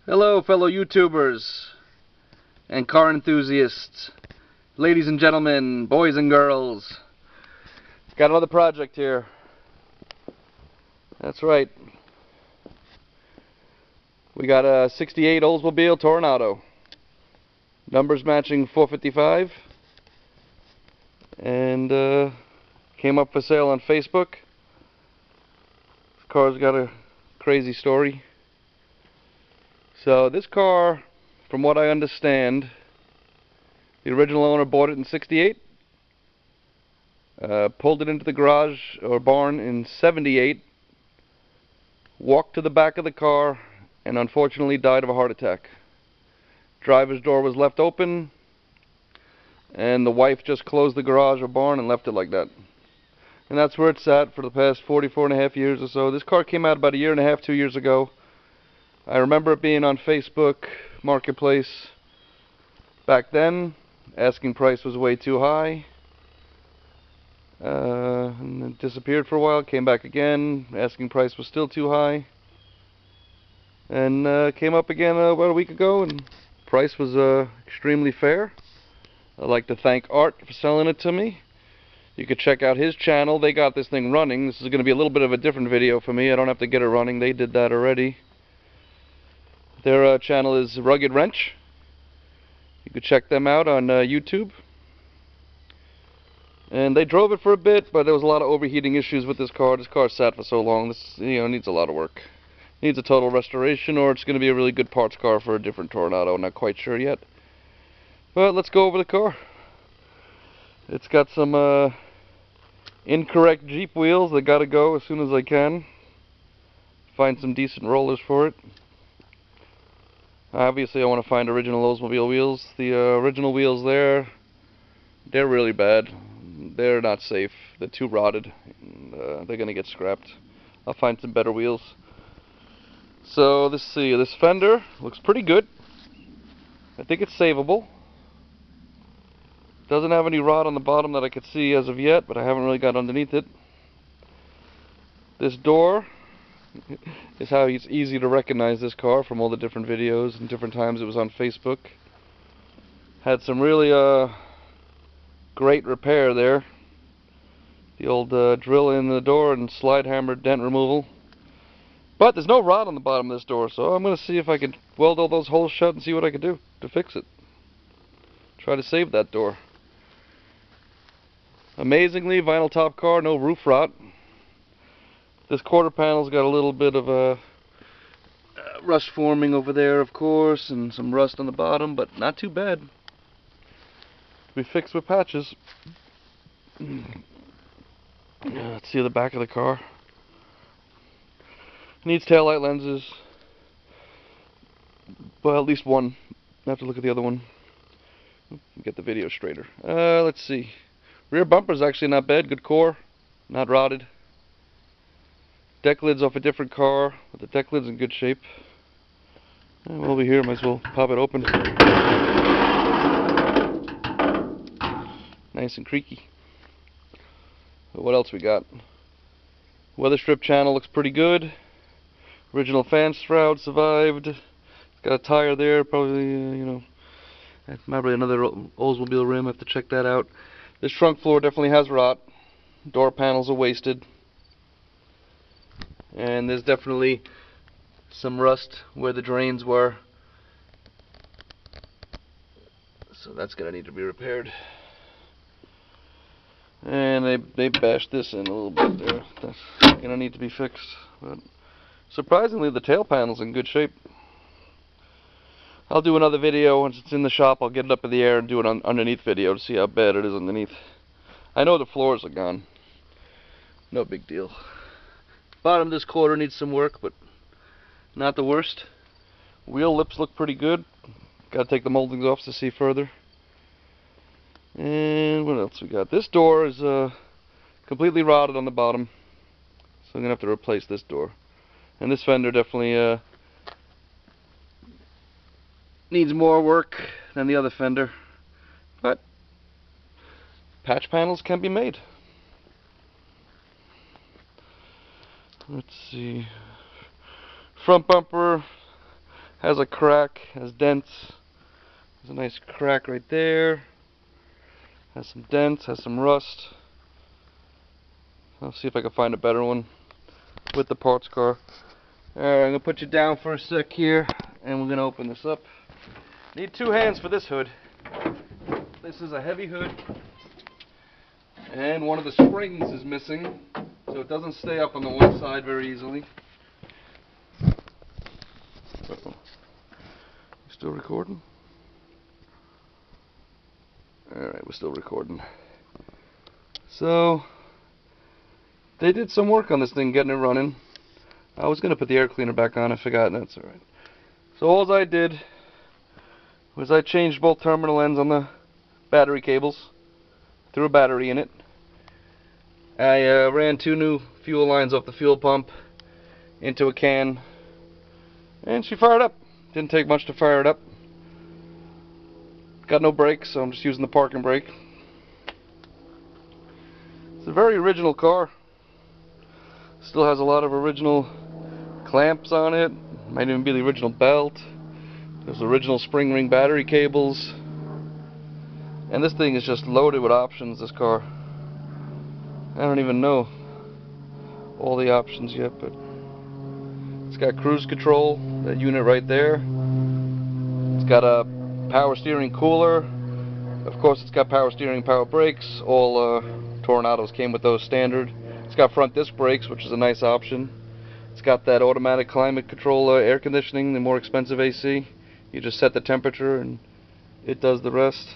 Hello, fellow YouTubers and car enthusiasts, ladies and gentlemen, boys and girls. Got another project here. That's right. We got a 68 Oldsmobile Toronado. Numbers matching 455. And came up for sale on Facebook. This car's got a crazy story. So this car, from what I understand, the original owner bought it in '68, pulled it into the garage or barn in '78, walked to the back of the car, and unfortunately died of a heart attack. Driver's door was left open, and the wife just closed the garage or barn and left it like that. And that's where it's sat for the past 44.5 years or so. This car came out about a year and a half, 2 years ago. I remember it being on Facebook Marketplace back then. Asking price was way too high. And it disappeared for a while, came back again. Asking price was still too high. And came up again about a week ago, and price was extremely fair. I'd like to thank Art for selling it to me. You could check out his channel. They got this thing running. This is going to be a little bit of a different video for me. I don't have to get it running. They did that already. Their channel is Rugged Wrench. You could check them out on YouTube. And they drove it for a bit, but there was a lot of overheating issues with this car. This car sat for so long. This, needs a lot of work. Needs a total restoration, or it's going to be a really good parts car for a different Toronado. I'm not quite sure yet. But let's go over the car. It's got some incorrect Jeep wheels that got to go as soon as I can. Find some decent rollers for it. Obviously, I want to find original Oldsmobile wheels. The original wheels there, they're really bad. They're not safe. They're too rotted. And, they're going to get scrapped. I'll find some better wheels. So, let's see. This fender looks pretty good. I think it's savable. Doesn't have any rot on the bottom that I could see as of yet, but I haven't really got underneath it. This door is how it's easy to recognize this car from all the different videos and different times it was on Facebook. Had some really great repair there. The old drill in the door and slide hammer dent removal. But there's no rod on the bottom of this door, so I'm going to see if I can weld all those holes shut and see what I can do to fix it. Try to save that door. Amazingly, vinyl top car, no roof rot. This quarter panel's got a little bit of rust forming over there, of course, and some rust on the bottom, but not too bad. We fixed with patches. Let's see the back of the car. Needs taillight lenses. Well, at least one. I have to look at the other one. Get the video straighter. Let's see. Rear bumper's actually not bad. Good core. Not rotted. Deck lid's off a different car, but the deck lid's in good shape. And while we're here, might as well pop it open. Nice and creaky. But what else we got? Weather strip channel looks pretty good. Original fan shroud survived. It's got a tire there, probably, probably another Oldsmobile rim. I have to check that out. This trunk floor definitely has rot. Door panels are wasted. And there's definitely some rust where the drains were. So that's going to need to be repaired. And they bashed this in a little bit there. That's going to need to be fixed. But surprisingly, the tail panel's in good shape. I'll do another video once it's in the shop. I'll get it up in the air and do an underneath video to see how bad it is underneath. I know the floors are gone. No big deal. Bottom of this quarter needs some work, but not the worst. Wheel lips look pretty good. Got to take the moldings off to see further. And what else we got? This door is completely rotted on the bottom, so I'm gonna have to replace this door. And this fender definitely needs more work than the other fender, but patch panels can be made. Let's see. Front bumper Has a crack, has dents. There's a nice crack right there. Has some dents, has some rust. I'll see if I can find a better one with the parts car. Alright, I'm going to put you down for a sec here, and we're going to open this up. Need two hands for this hood. This is a heavy hood, and one of the springs is missing, so it doesn't stay up on the one side very easily. Uh-oh. You still recording? Alright, we're still recording. So, they did some work on this thing, getting it running. I was going to put the air cleaner back on, I forgot, and that's alright. So all I did was I changed both terminal ends on the battery cables, threw a battery in it. I ran two new fuel lines off the fuel pump into a can, and she fired up. Didn't take much to fire it up. Got no brakes, so I'm just using the parking brake. It's a very original car. Still has a lot of original clamps on it. Might even be the original belt. There's original spring ring battery cables. And this thing is just loaded with options, this car. I don't even know all the options yet, but it's got cruise control, that unit right there. It's got a power steering cooler. Of course, it's got power steering, power brakes. All Tornados came with those standard. It's got front disc brakes, which is a nice option. It's got that automatic climate control air conditioning, the more expensive AC. You just set the temperature and it does the rest.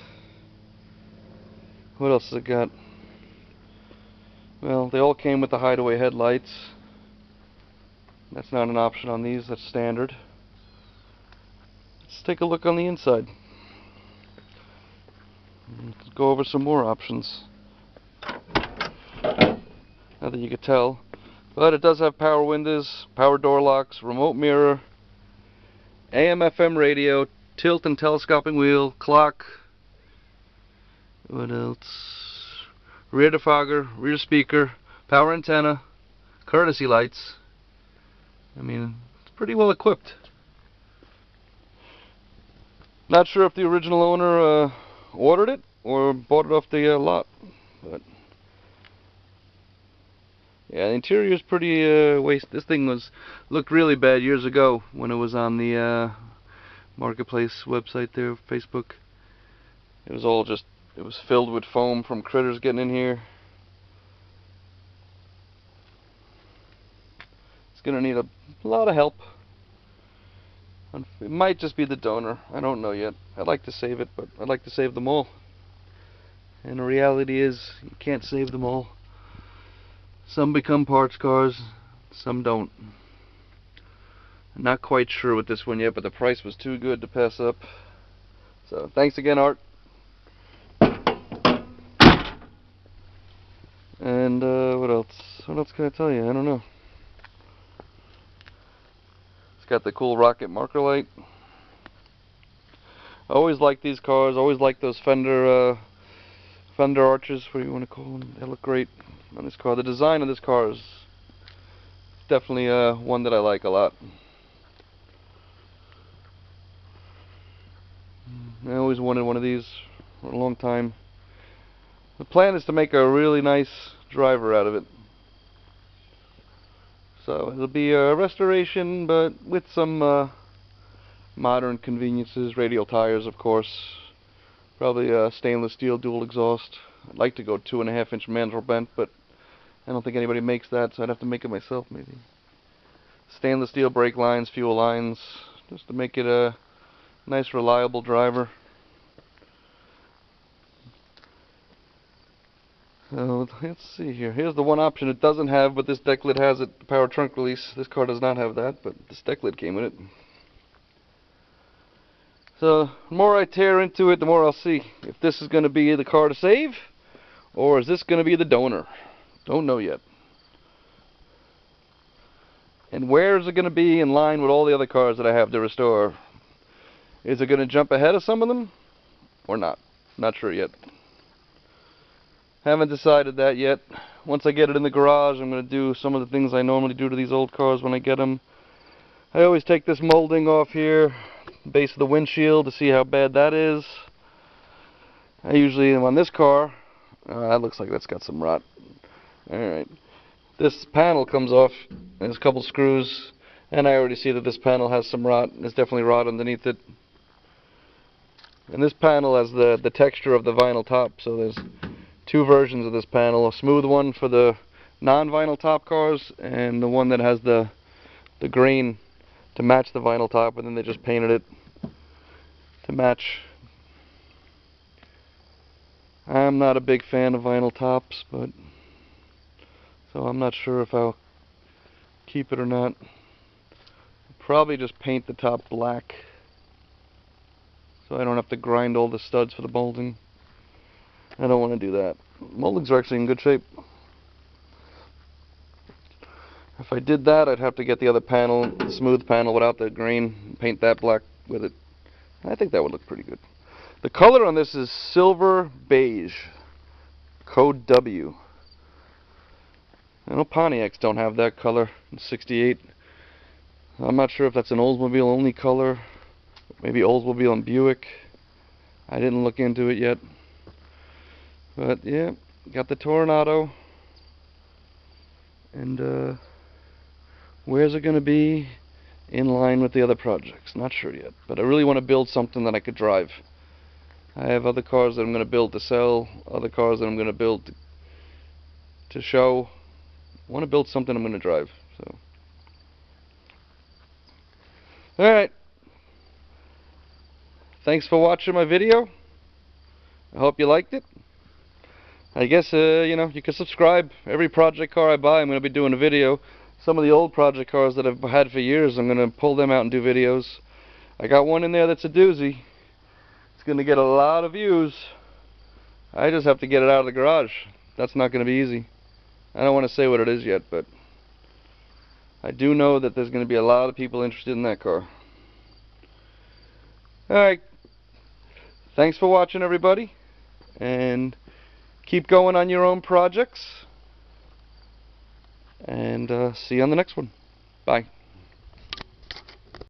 What else has it got? Well, they all came with the hideaway headlights. That's not an option on these, that's standard. Let's take a look on the inside. Let's go over some more options. Not that you could tell. But it does have power windows, power door locks, remote mirror, AM/FM radio, tilt and telescoping wheel, clock. What else? Rear defogger, rear speaker, power antenna, courtesy lights. I mean, it's pretty well equipped. Not sure if the original owner ordered it or bought it off the lot, but yeah, the interior is pretty waste. This thing looked really bad years ago when it was on the marketplace website there, Facebook. It was all just, it was filled with foam from critters getting in here. It's gonna need a lot of help. It might just be the donor. I don't know yet. I'd like to save it, but I'd like to save them all. And the reality is, you can't save them all. Some become parts cars, some don't. I'm not quite sure with this one yet, but the price was too good to pass up. So, thanks again, Art. And, what else? What else can I tell you? I don't know. It's got the cool rocket marker light. I always like these cars. I always like those fender arches, what do you want to call them? They look great on this car. The design of this car is definitely one that I like a lot. I always wanted one of these for a long time. The plan is to make a really nice driver out of it. So it'll be a restoration, but with some modern conveniences, radial tires, of course. Probably a stainless steel dual exhaust. I'd like to go 2.5-inch mandrel bent, but I don't think anybody makes that, so I'd have to make it myself maybe. Stainless steel brake lines, fuel lines, just to make it a nice reliable driver. So let's see here. Here's the one option it doesn't have, but this deck lid has it, the power trunk release. This car does not have that, but this deck lid came with it. So, the more I tear into it, the more I'll see if this is going to be the car to save, or is this going to be the donor? Don't know yet. And where is it going to be in line with all the other cars that I have to restore? Is it going to jump ahead of some of them, or not? Not sure yet. Haven't decided that yet. Once I get it in the garage, I'm going to do some of the things I normally do to these old cars when I get them. I always take this molding off here, base of the windshield, to see how bad that is. I usually, on this car, that looks like that's got some rot. Alright. This panel comes off, there's a couple screws, and I already see that this panel has some rot. There's definitely rot underneath it. And this panel has the texture of the vinyl top, so there's two versions of this panel. A smooth one for the non-vinyl top cars, and the one that has the grain to match the vinyl top, and then they just painted it to match. I'm not a big fan of vinyl tops, but so I'm not sure if I'll keep it or not. I'll probably just paint the top black, so I don't have to grind all the studs for the molding. I don't want to do that. Moldings are actually in good shape. If I did that, I'd have to get the other panel, the smooth panel without the grain, and paint that black with it. I think that would look pretty good. The color on this is silver beige, code W. I know Pontiacs don't have that color in '68. I'm not sure if that's an Oldsmobile only color. Maybe Oldsmobile and Buick. I didn't look into it yet. But yeah, got the Toronado. And where's it going to be in line with the other projects? Not sure yet. But I really want to build something that I could drive. I have other cars that I'm going to build to sell, other cars that I'm going to build to show. I want to build something I'm going to drive. So, alright. Thanks for watching my video. I hope you liked it. I guess, you know, you can subscribe. Every project car I buy, I'm going to be doing a video. Some of the old project cars that I've had for years, I'm going to pull them out and do videos. I got one in there that's a doozy. It's going to get a lot of views. I just have to get it out of the garage. That's not going to be easy. I don't want to say what it is yet, but I do know that there's going to be a lot of people interested in that car. Alright. Thanks for watching, everybody. And keep going on your own projects. And see you on the next one. Bye.